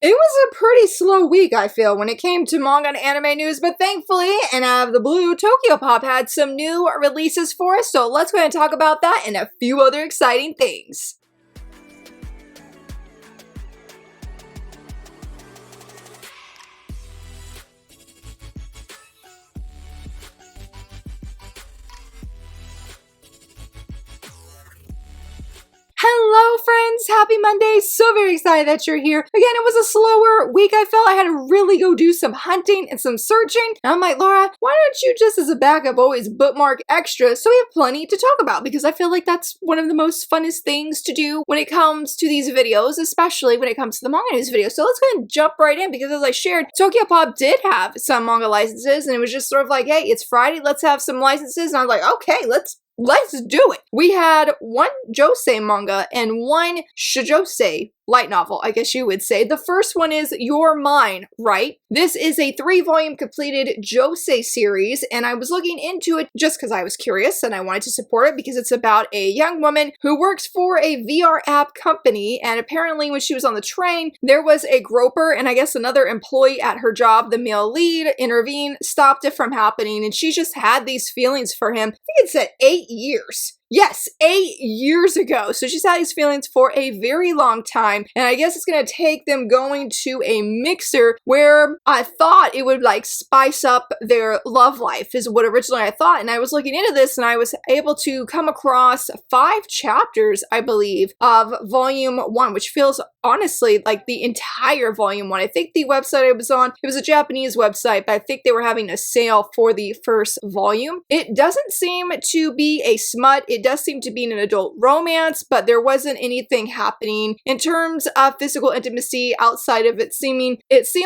It was a pretty slow week, I feel, when it came to manga and anime news, but thankfully, and out of the blue, Tokyopop had some new releases for us, so let's go ahead and talk about that and a few other exciting things. Hello friends, happy Monday, so very excited that you're here. Again, it was a slower week. I felt I had to really go do some hunting and some searching. And I'm like, Laura, why don't you just as a backup always bookmark extra so we have plenty to talk about? Because I feel like that's one of the most funnest things to do when it comes to these videos, especially when it comes to the manga news video. So let's go ahead and jump right in because as I shared, Tokyopop did have some manga licenses and it was just sort of like, hey, it's Friday, let's have some licenses. And I was like, okay, let's do it. We had one josei manga and one shoujo light novel, I guess you would say. The first one is You're Mine, Right? This is a 3-volume completed josei series, and I was looking into it just because I was curious and I wanted to support it because it's about a young woman who works for a VR app company, and apparently when she was on the train, there was a groper and I guess another employee at her job, the male lead, intervened, stopped it from happening, and she just had these feelings for him. I think it said 8 years. Yes, 8 years ago. So she's had these feelings for a very long time. And I guess it's going to take them going to a mixer where I thought it would like spice up their love life is what originally I thought. And I was looking into this and I was able to come across 5 chapters, I believe, of volume 1, which feels honestly like the entire volume 1. I think the website I was on, it was a Japanese website, but I think they were having a sale for the first volume. It doesn't seem to be a smut. It does seem to be an adult romance, but there wasn't anything happening in terms of physical intimacy outside of it seemed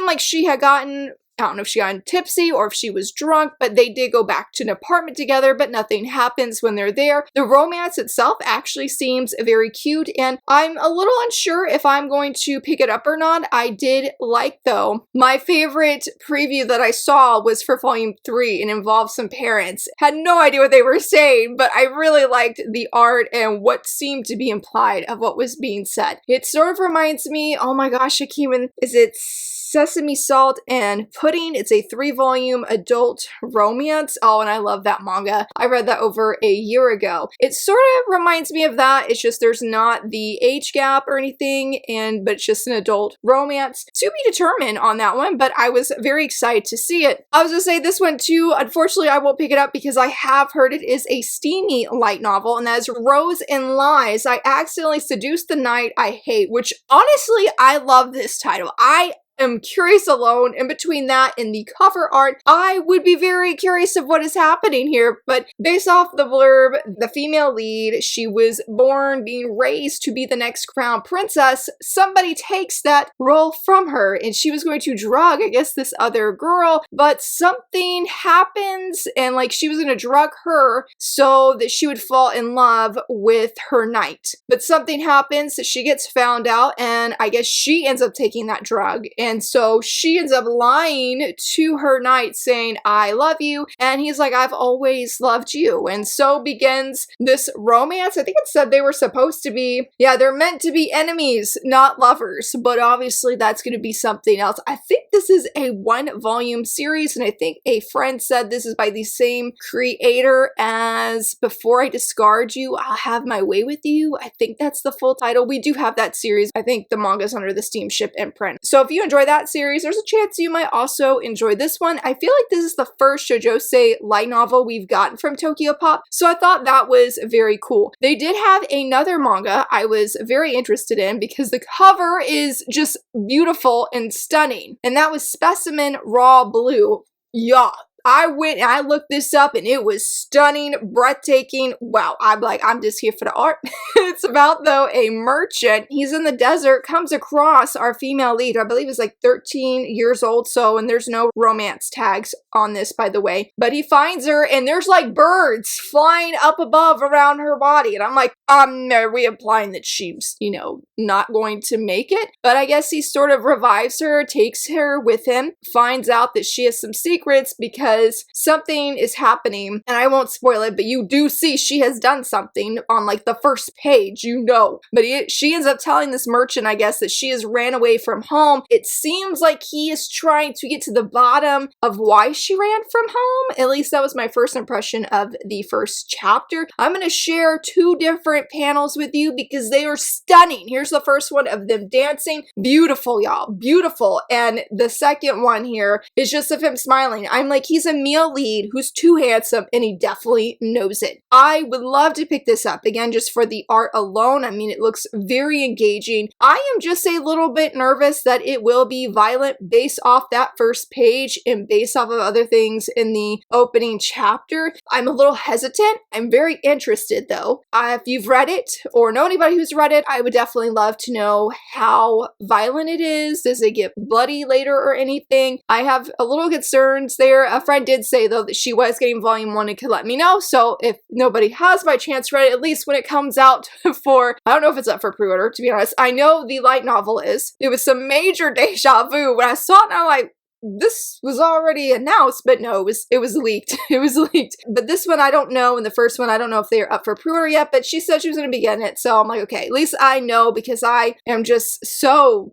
like she had gotten, I don't know if she got tipsy or if she was drunk, but they did go back to an apartment together, but nothing happens when they're there. The romance itself actually seems very cute, and I'm a little unsure if I'm going to pick it up or not. I did like, though, my favorite preview that I saw was for volume 3 and involved some parents. Had no idea what they were saying, but I really liked the art and what seemed to be implied of what was being said. It sort of reminds me, oh my gosh, is it Sesame Salt and Pudding? It's a 3-volume adult romance. Oh, and I love that manga. I read that over a year ago. It sort of reminds me of that. It's just there's not the age gap or anything, but it's just an adult romance. To be determined on that one, but I was very excited to see it. I was gonna say this one too, unfortunately I won't pick it up because I have heard it is a steamy light novel, and that is Rose and Lies. I Accidentally Seduced the Night I Hate, which honestly, I love this title. I'm curious alone. In between that and the cover art, I would be very curious of what is happening here. But based off the blurb, the female lead, she was born, being raised to be the next crown princess. Somebody takes that role from her and she was going to drug, I guess, this other girl, but something happens and like she was going to drug her so that she would fall in love with her knight. But something happens, she gets found out, and I guess she ends up taking that drug. And so she ends up lying to her knight saying, I love you. And he's like, I've always loved you. And so begins this romance. I think it said they were supposed to be, yeah, they're meant to be enemies, not lovers. But obviously that's going to be something else. I think this is a 1-volume series. And I think a friend said this is by the same creator as Before I Discard You, I'll Have My Way With You. I think that's the full title. We do have that series. I think the manga's under the Steamship imprint. So if you enjoy that series, there's a chance you might also enjoy this one. I feel like this is the first shoujosei light novel we've gotten from Tokyopop, so I thought that was very cool. They did have another manga I was very interested in because the cover is just beautiful and stunning, and that was Specimen Raw Blue. Yeah. I went and I looked this up and it was stunning, breathtaking. Wow, I'm just here for the art. It's about, though, a merchant. He's in the desert, comes across our female lead, I believe is like 13 years old, and there's no romance tags on this, by the way. But he finds her and there's like birds flying up above around her body. And I'm like, are we implying that she's, not going to make it? But I guess he sort of revives her, takes her with him, finds out that she has some secrets because because something is happening, and I won't spoil it, but you do see she has done something on like the first page, you know. But she ends up telling this merchant, I guess, that she has ran away from home. It seems like he is trying to get to the bottom of why she ran from home. At least that was my first impression of the first chapter. I'm going to share 2 different panels with you because they are stunning. Here's the first one of them dancing. Beautiful, y'all. Beautiful. And the second one here is just of him smiling. I'm like, he's a male lead who's too handsome, and he definitely knows it. I would love to pick this up again just for the art alone. I mean, it looks very engaging. I am just a little bit nervous that it will be violent based off that first page and based off of other things in the opening chapter. I'm a little hesitant. I'm very interested though. If you've read it or know anybody who's read it, I would definitely love to know how violent it is. Does it get bloody later or anything? I have a little concerns there. A friend did say though that she was getting volume 1 and could let me know. So if nobody has by chance read it, at least when it comes out for, I don't know if it's up for pre-order, to be honest. I know the light novel is. It was some major deja vu when I saw it, and I'm like, this was already announced, but no, it was leaked. It was leaked. But this one I don't know, and the first one I don't know if they're up for pre-order yet, but she said she was going to be getting it, so I'm like, okay, at least I know because I am just so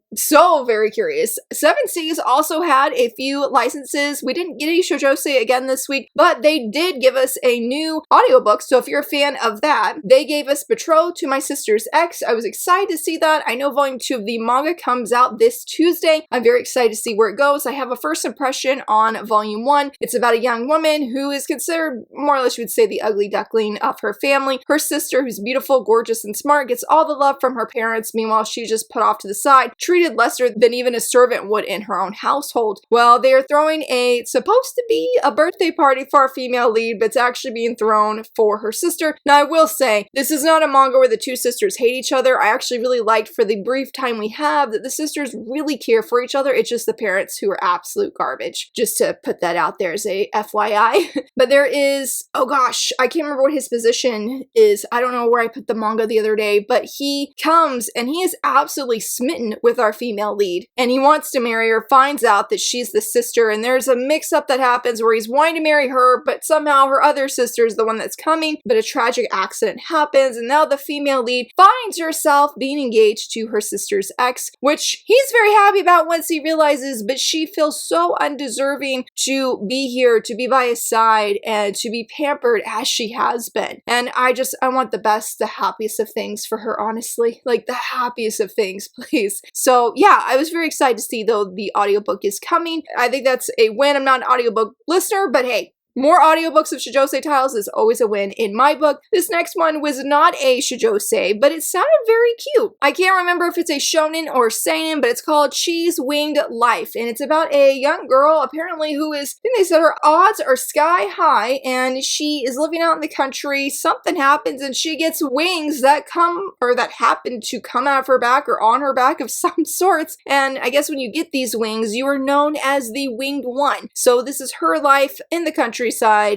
very curious. 7 Seas also had a few licenses. We didn't get any Shoujo again this week, but they did give us a new audiobook, so if you're a fan of that, they gave us Betrothed to My Sister's Ex. I was excited to see that. I know volume 2 of the manga comes out this Tuesday. I'm very excited to see where it goes. I have a first impression on volume 1. It's about a young woman who is considered more or less, you would say, the ugly duckling of her family. Her sister, who's beautiful, gorgeous, and smart, gets all the love from her parents. Meanwhile, she's just put off to the side, treated lesser than even a servant would in her own household. Well, they are throwing supposed to be a birthday party for our female lead, but it's actually being thrown for her sister. Now, I will say, this is not a manga where the 2 sisters hate each other. I actually really liked, for the brief time we have, that the sisters really care for each other. It's just the parents who are absolute garbage. Just to put that out there as a FYI. But there is, oh gosh, I can't remember what his position is. I don't know where I put the manga the other day, but he comes and he is absolutely smitten with our female lead. And he wants to marry her, finds out that she's the sister, and there's a mix-up that happens where he's wanting to marry her, but somehow her other sister is the one that's coming, but a tragic accident happens, and now the female lead finds herself being engaged to her sister's ex, which he's very happy about once he realizes, but she feels so undeserving to be here, to be by his side, and to be pampered as she has been. And I want the best, the happiest of things for her, honestly. Like, the happiest of things, please. So yeah, I was very excited to see though the audiobook is coming. I think that's a win. I'm not an audiobook listener, but hey, more audiobooks of Shoujo titles is always a win in my book. This next one was not a Shoujo, but it sounded very cute. I can't remember if it's a shonen or seinen, but it's called Cheese Winged Life, and it's about a young girl apparently who is, I think they said her odds are sky high, and she is living out in the country. Something happens and she gets wings that happen to come out of her back or on her back of some sorts, and I guess when you get these wings, you are known as the Winged One. So this is her life in the countryside,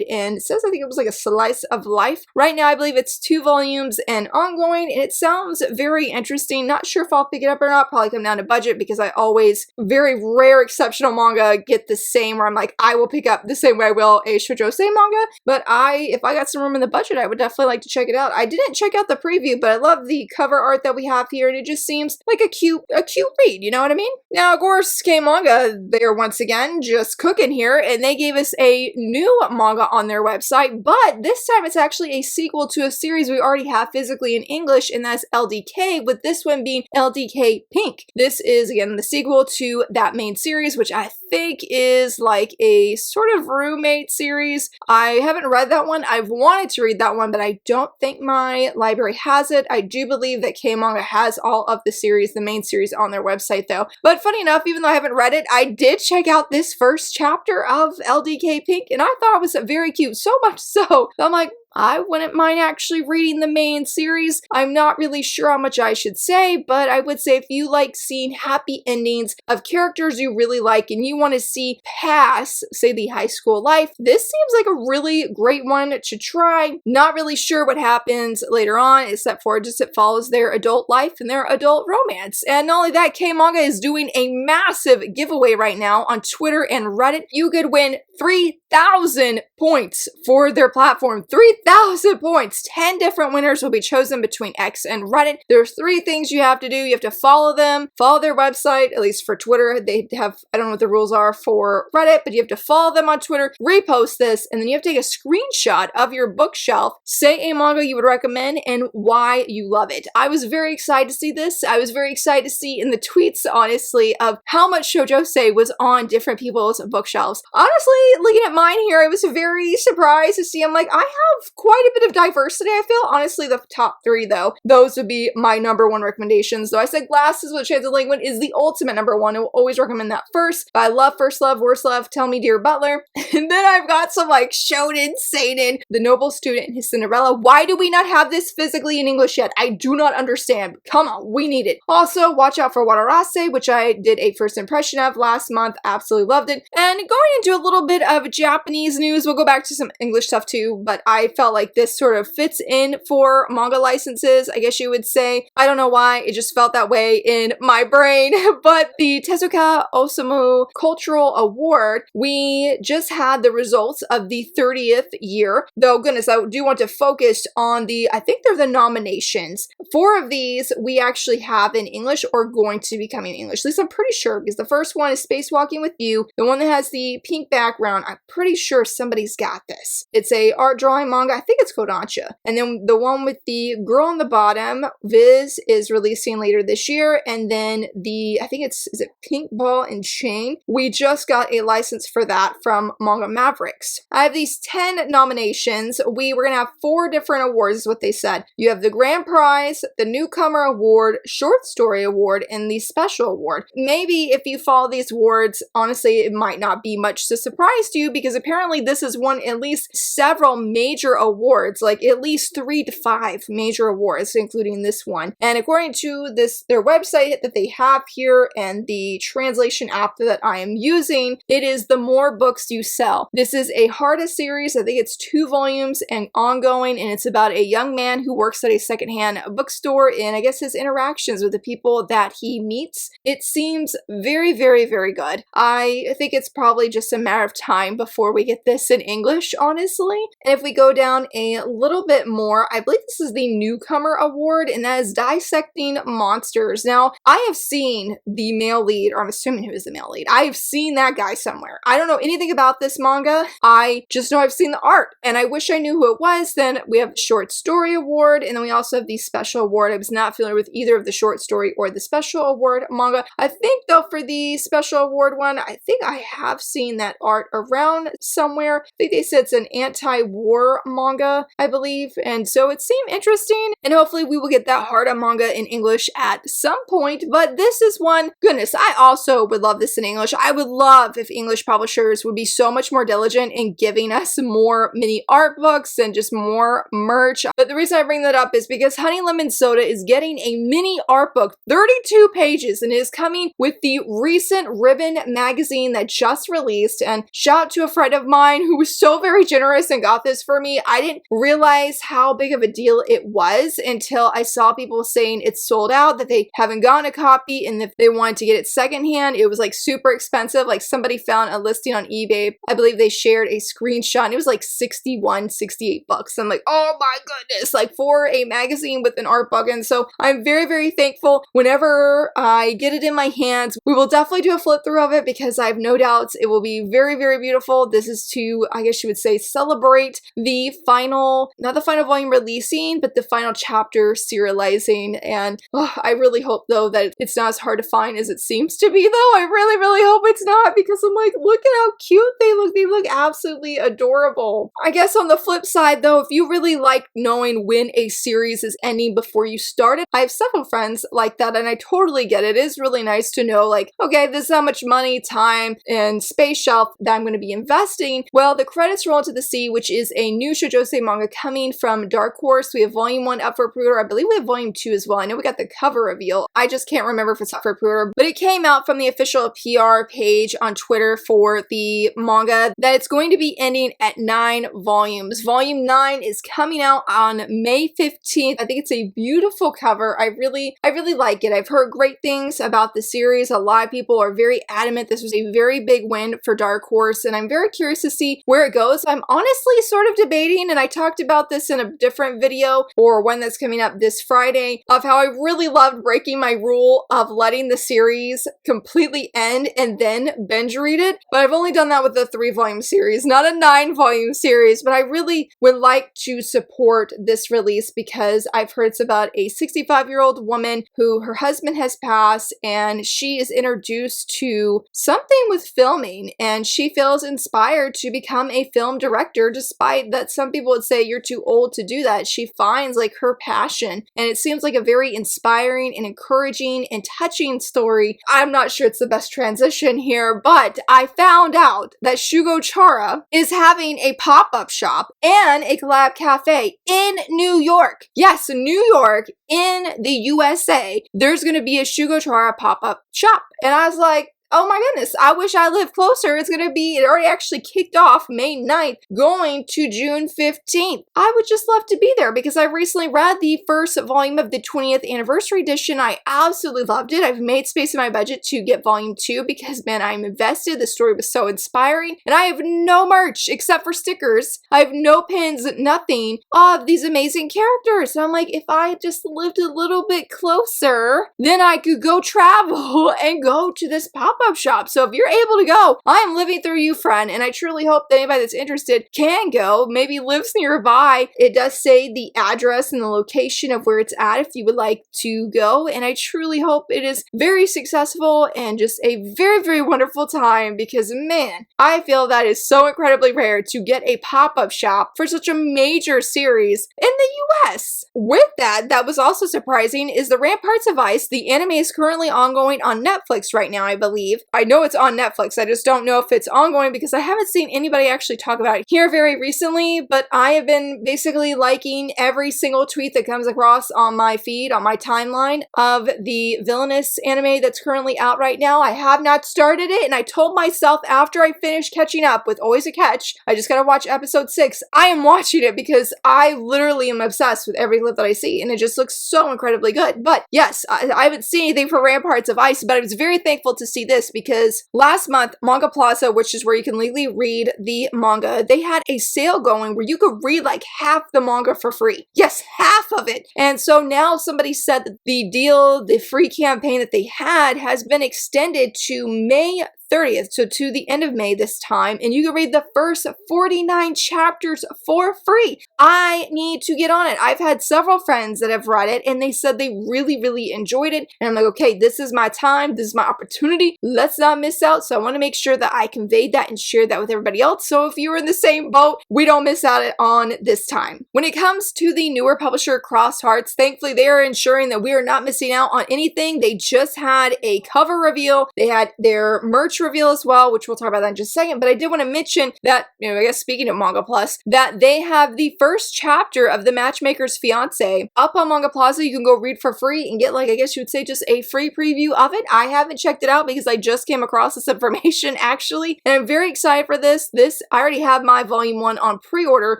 and it says, I think it was like a slice of life. Right now, I believe it's 2 volumes and ongoing, and it sounds very interesting. Not sure if I'll pick it up or not. Probably come down to budget because I always, very rare exceptional manga, get the same where I'm like, I will pick up the same way I will a Shoujo manga. But if I got some room in the budget, I would definitely like to check it out. I didn't check out the preview, but I love the cover art that we have here, and it just seems like a cute read, you know what I mean? Now, of course, K-Manga, they're once again just cooking here, and they gave us a new manga on their website, but this time it's actually a sequel to a series we already have physically in English, and that's LDK, with this one being LDK Pink. This is, again, the sequel to that main series, which I think is like a sort of roommate series. I haven't read that one. I've wanted to read that one, but I don't think my library has it. I do believe that K-Manga has all of the series, the main series, on their website though. But funny enough, even though I haven't read it, I did check out this first chapter of LDK Pink, and I thought it was very cute, so much so I'm like, I wouldn't mind actually reading the main series. I'm not really sure how much I should say, but I would say if you like seeing happy endings of characters you really like and you want to see past, say, the high school life, this seems like a really great one to try. Not really sure what happens later on, except for just it follows their adult life and their adult romance. And not only that, K-Manga is doing a massive giveaway right now on Twitter and Reddit. You could win 3 3,000 points for their platform. 3,000 points. 10 different winners will be chosen between X and Reddit. There's 3 things you have to do. You have to follow them, follow their website, at least for Twitter. They have, I don't know what the rules are for Reddit, but you have to follow them on Twitter, repost this, and then you have to take a screenshot of your bookshelf, say a manga you would recommend and why you love it. I was very excited to see this. I was very excited to see in the tweets, honestly, of how much Shoujo was on different people's bookshelves. Honestly, looking at mine here, I was very surprised to see. I'm like, I have quite a bit of diversity, I feel. Honestly, the top 3, though, those would be my #1 recommendations. Though I said Glasses with Translinguin is the ultimate #1. I will always recommend that first. But I love First Love, Worst Love, Tell Me Dear Butler. And then I've got some like Shonen, Seinen, The Noble Student, and His Cinderella. Why do we not have this physically in English yet? I do not understand. Come on, we need it. Also, watch out for Watarase, which I did a first impression of last month. Absolutely loved it. And going into a little bit of Japanese news, we'll go back to some English stuff too, but I felt like this sort of fits in for manga licenses, I guess you would say. I don't know why, it just felt that way in my brain. But the Tezuka Osamu Cultural Award, we just had the results of the 30th year. Though, goodness, I do want to focus on the, I think they're the nominations. 4 of these we actually have in English or going to be coming in English. At least I'm pretty sure, because the first one is Spacewalking with You. The one that has the pink background, I'm pretty sure somebody's got this. It's a art drawing manga. I think it's Kodansha. And then the one with the girl on the bottom, Viz, is releasing later this year. And then the, I think it's, is it Pink Ball and Chain? We just got a license for that from Manga Mavericks. I have these 10 nominations. We were going to have 4 different awards, is what they said. You have the Grand Prize, the Newcomer Award, Short Story Award, and the Special Award. Maybe if you follow these awards, honestly, it might not be much to surprise to you, because apparently this has won at least several major awards, like at least 3 to 5 major awards, including this one. And according to this, their website that they have here and the translation app that I am using, it is The More Books You Sell. This is a Harda series. I think it's 2 volumes and ongoing, and it's about a young man who works at a secondhand bookstore and I guess his interactions with the people that he meets. It seems very, very, very good. I think it's probably just a matter of time before we get this in English, honestly. And if we go down a little bit more, I believe this is the Newcomer Award, and that is Dissecting Monsters. Now, I have seen the male lead, or I'm assuming who is the male lead. I have seen that guy somewhere. I don't know anything about this manga. I just know I've seen the art, and I wish I knew who it was. Then we have the Short Story Award, and then we also have the Special Award. I was not familiar with either of the Short Story or the Special Award manga. I think, though, for the Special Award one, I think I have seen that art around somewhere. I think they said it's an anti-war manga, I believe, and so it seemed interesting, and hopefully we will get that Harda manga in English at some point. But this is one, goodness, I also would love this in English. I would love if English publishers would be so much more diligent in giving us more mini art books and just more merch. But the reason I bring that up is because Honey Lemon Soda is getting a mini art book, 32 pages, and it is coming with the recent Ribbon magazine that just released. And shout out to a friend of mine who was so very generous and got this for me. I didn't realize how big of a deal it was until I saw people saying it's sold out, that they haven't gotten a copy, and if they wanted to get it secondhand, it was like super expensive. Like somebody found a listing on eBay. I believe they shared a screenshot and it was like 61, 68 bucks. I'm like, oh my goodness, like for a magazine with an art book. And so I'm very, very thankful. Whenever I get it in my hands, we will definitely do a flip through of it, because I have no doubts it will be very, very beautiful. This is to, I guess you would say, celebrate the final, not the final volume releasing, but the final chapter serializing. And I really hope, though, that it's not as hard to find as it seems to be, though. I really, really hope it's not, because I'm like, look at how cute they look. They look absolutely adorable. I guess on the flip side, though, if you really like knowing when a series is ending before you start it, I have several friends like that, and I totally get it. It is really nice to know, like, okay, this is how much money, time, and space shelf that I'm going to be investing. Well, the credits roll into the sea, which is a new shoujo manga coming from Dark Horse. We have volume 1 up for pre-order. I believe we have volume 2 as well. I know we got the cover reveal. I just can't remember if it's up for pre-order, but it came out from the official PR page on Twitter for the manga that it's going to be ending at 9 volumes. Volume 9 is coming out on May 15th. I think it's a beautiful cover. I really like it. I've heard great things about the series. A lot of people are very adamant this was a very big win for Dark Horse, and I'm very very curious to see where it goes. I'm honestly sort of debating, and I talked about this in a different video or one that's coming up this Friday, of how I really loved breaking my rule of letting the series completely end and then binge read it. But I've only done that with a 3-volume series, not a 9-volume series. But I really would like to support this release because I've heard it's about a 65-year-old woman who her husband has passed, and she is introduced to something with filming, and she feels inspired to become a film director, despite that some people would say you're too old to do that. She finds like her passion, and it seems like a very inspiring and encouraging and touching story. I'm not sure it's the best transition here, but I found out that Shugo Chara is having a pop-up shop and a collab cafe in New York. Yes, New York in the USA. There's going to be a Shugo Chara pop-up shop. And I was like, oh my goodness, I wish I lived closer. It already actually kicked off May 9th, going to June 15th. I would just love to be there because I recently read the first volume of the 20th anniversary edition. I absolutely loved it. I've made space in my budget to get volume 2 because, man, I'm invested. The story was so inspiring. And I have no merch except for stickers. I have no pins, nothing of these amazing characters. And I'm like, if I just lived a little bit closer, then I could go travel and go to this pop-up shop. So if you're able to go, I am living through you, friend, and I truly hope that anybody that's interested can go, maybe lives nearby. It does say the address and the location of where it's at if you would like to go, and I truly hope it is very successful and just a very, very wonderful time because, man, I feel that is so incredibly rare to get a pop-up shop for such a major series in the US. With that, that was also surprising is the Ramparts of Ice. The anime is currently ongoing on Netflix right now, I believe. I know it's on Netflix. I just don't know if it's ongoing because I haven't seen anybody actually talk about it here very recently, but I have been basically liking every single tweet that comes across on my feed, on my timeline of the Villainous anime that's currently out right now. I have not started it, and I told myself after I finish catching up with Always a Catch, I just gotta watch episode 6. I am watching it because I literally am obsessed with every clip that I see, and it just looks so incredibly good. But yes, I haven't seen anything for Ramparts of Ice, but I was very thankful to see this because last month, Manga Plaza, which is where you can legally read the manga, they had a sale going where you could read like half the manga for free. Yes, half of it. And so now somebody said that the deal, the free campaign that they had has been extended to May 30th, so to the end of May this time, and you can read the first 49 chapters for free. I need to get on it. I've had several friends that have read it, and they said they really, really enjoyed it, and I'm like, okay, this is my time, this is my opportunity, let's not miss out, so I want to make sure that I conveyed that and shared that with everybody else, so if you're in the same boat, we don't miss out on this time. When it comes to the newer publisher, Crossed Hearts, thankfully they are ensuring that we are not missing out on anything. They just had a cover reveal, they had their merch reveal as well, which we'll talk about that in just a second, but I did want to mention that, I guess speaking of Manga Plus, that they have the first chapter of The Matchmaker's Fiancé up on Manga Plaza. You can go read for free and get, like, I guess you would say just a free preview of it. I haven't checked it out because I just came across this information actually, and I'm very excited for this. I already have my volume 1 on pre-order,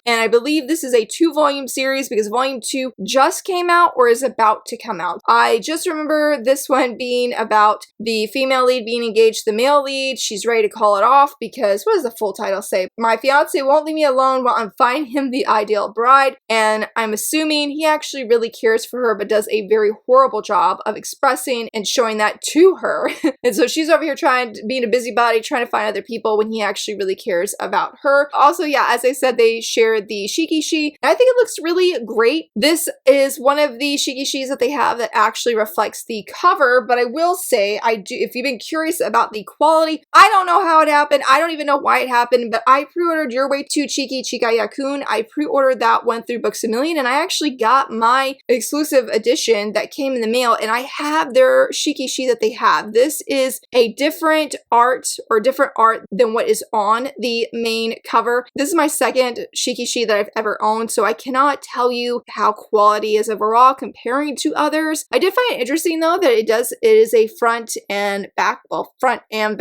and I believe this is a 2-volume series because volume 2 just came out or is about to come out. I just remember this one being about the female lead being engaged to the male lead. She's ready to call it off because, what does the full title say? My fiance won't leave me alone while I'm finding him the ideal bride, and I'm assuming he actually really cares for her but does a very horrible job of expressing and showing that to her. And so she's over here being a busybody, trying to find other people when he actually really cares about her. Also, yeah, as I said, they shared the shikishi, and I think it looks really great. This is one of the shikishis that they have that actually reflects the cover, but I will say, if you've been curious about the quality, I don't know how it happened. I don't even know why it happened, but I pre-ordered Your Way to Chiki Chikayakun. I pre-ordered that one through Books A Million, and I actually got my exclusive edition that came in the mail, and I have their shikishi that they have. This is a different art than what is on the main cover. This is my second shikishi that I've ever owned, so I cannot tell you how quality is overall comparing to others. I did find it interesting though that it is a front and back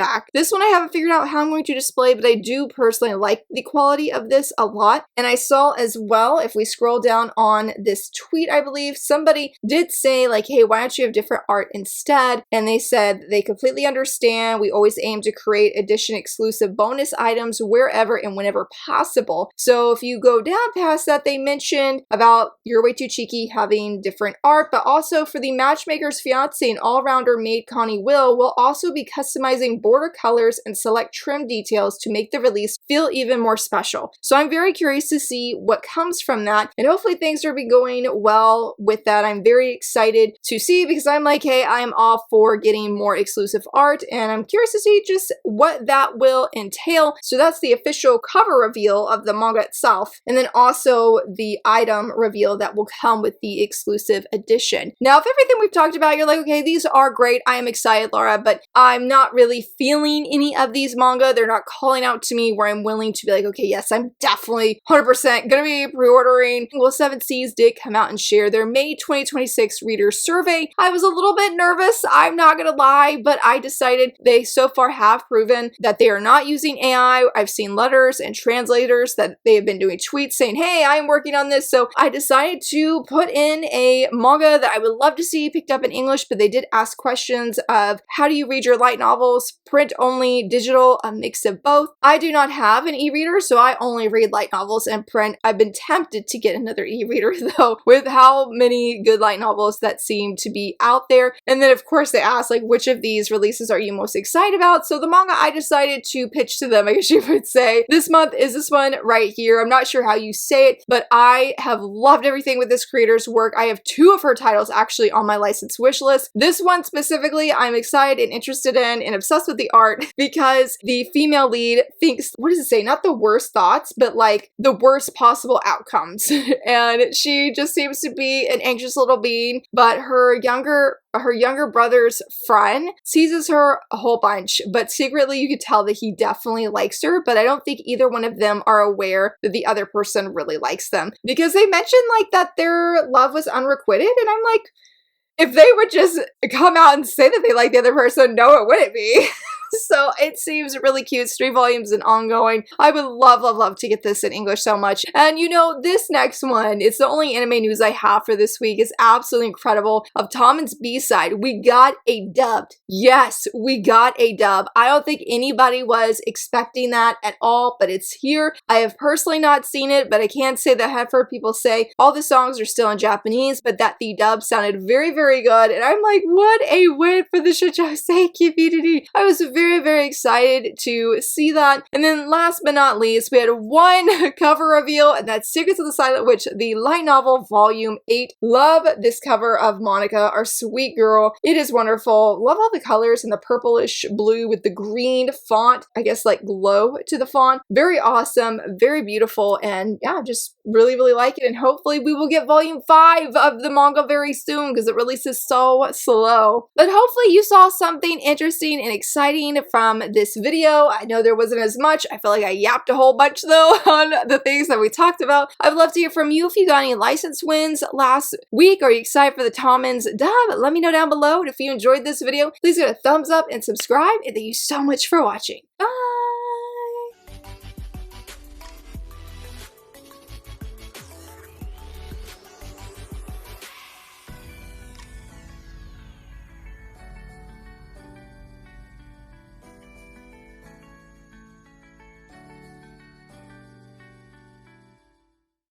back. This one I haven't figured out how I'm going to display, but I do personally like the quality of this a lot. And I saw as well, if we scroll down on this tweet, I believe somebody did say like, hey, why don't you have different art instead? And they said they completely understand. We always aim to create edition exclusive bonus items wherever and whenever possible. So if you go down past that, they mentioned about You're Way Too Cheeky having different art, but also for the Matchmaker's Fiancé and all-rounder maid Connie will also be customizing border colors and select trim details to make the release feel even more special. So I'm very curious to see what comes from that, and hopefully things are going well with that. I'm very excited to see, because I'm like, hey, I'm all for getting more exclusive art, and I'm curious to see just what that will entail. So that's the official cover reveal of the manga itself, and then also the item reveal that will come with the exclusive edition. Now, if everything we've talked about, you're like, okay, these are great, I am excited, Laura, but I'm not really feeling any of these manga. They're not calling out to me where I'm willing to be like, okay, yes, I'm definitely 100% gonna be pre-ordering. Well, Seven Seas did come out and share their May 2026 reader survey. I was a little bit nervous, I'm not gonna lie, but I decided they so far have proven that they are not using AI. I've seen letters and translators that they have been doing tweets saying, hey, I'm working on this. So I decided to put in a manga that I would love to see picked up in English, but they did ask questions of how do you read your light novels, print only, digital, a mix of both. I do not have an e-reader, so I only read light novels and print. I've been tempted to get another e-reader though, with how many good light novels that seem to be out there. And then of course they asked like, which of these releases are you most excited about? So the manga I decided to pitch to them, I guess you would say, this month is this one right here. I'm not sure how you say it, but I have loved everything with this creator's work. I have 2 of her titles actually on my license wish list. This one specifically, I'm excited and interested in and obsessed with the art because the female lead thinks, what does it say? Not the worst thoughts, but like the worst possible outcomes. And she just seems to be an anxious little being, but her younger brother's friend teases her a whole bunch, but secretly you could tell that he definitely likes her, but I don't think either one of them are aware that the other person really likes them, because they mentioned like that their love was unrequited, and I'm like, if they would just come out and say that they like the other person, no, it wouldn't be. So it seems really cute. It's 3 volumes and ongoing. I would love to get this in English so much. And you know, this next one, it's the only anime news I have for this week. It's absolutely incredible. Of Tamon's B-side, we got a dub. Yes, we got a dub. I don't think anybody was expecting that at all, but it's here. I have personally not seen it, but I can say that I have heard people say all the songs are still in Japanese, but that the dub sounded very good. And I'm like, what a win for the Shoujo community. I was very excited to see that. And then last but not least, we had one cover reveal, and that's Secrets of the Silent Witch, the light novel volume 8. Love this cover of Monica, our sweet girl. It is wonderful. Love all the colors and the purplish blue with the green font, I guess like glow to the font. Very awesome, very beautiful, and yeah, just really like it. And hopefully we will get volume 5 of the manga very soon, because it releases so slow. But hopefully you saw something interesting and exciting from this video. I know there wasn't as much. I feel like I yapped a whole bunch though on the things that we talked about. I'd love to hear from you if you got any license wins last week. Are you excited for the Tamon's dub? Let me know down below. And if you enjoyed this video, please give it a thumbs up and subscribe. And thank you so much for watching. Bye!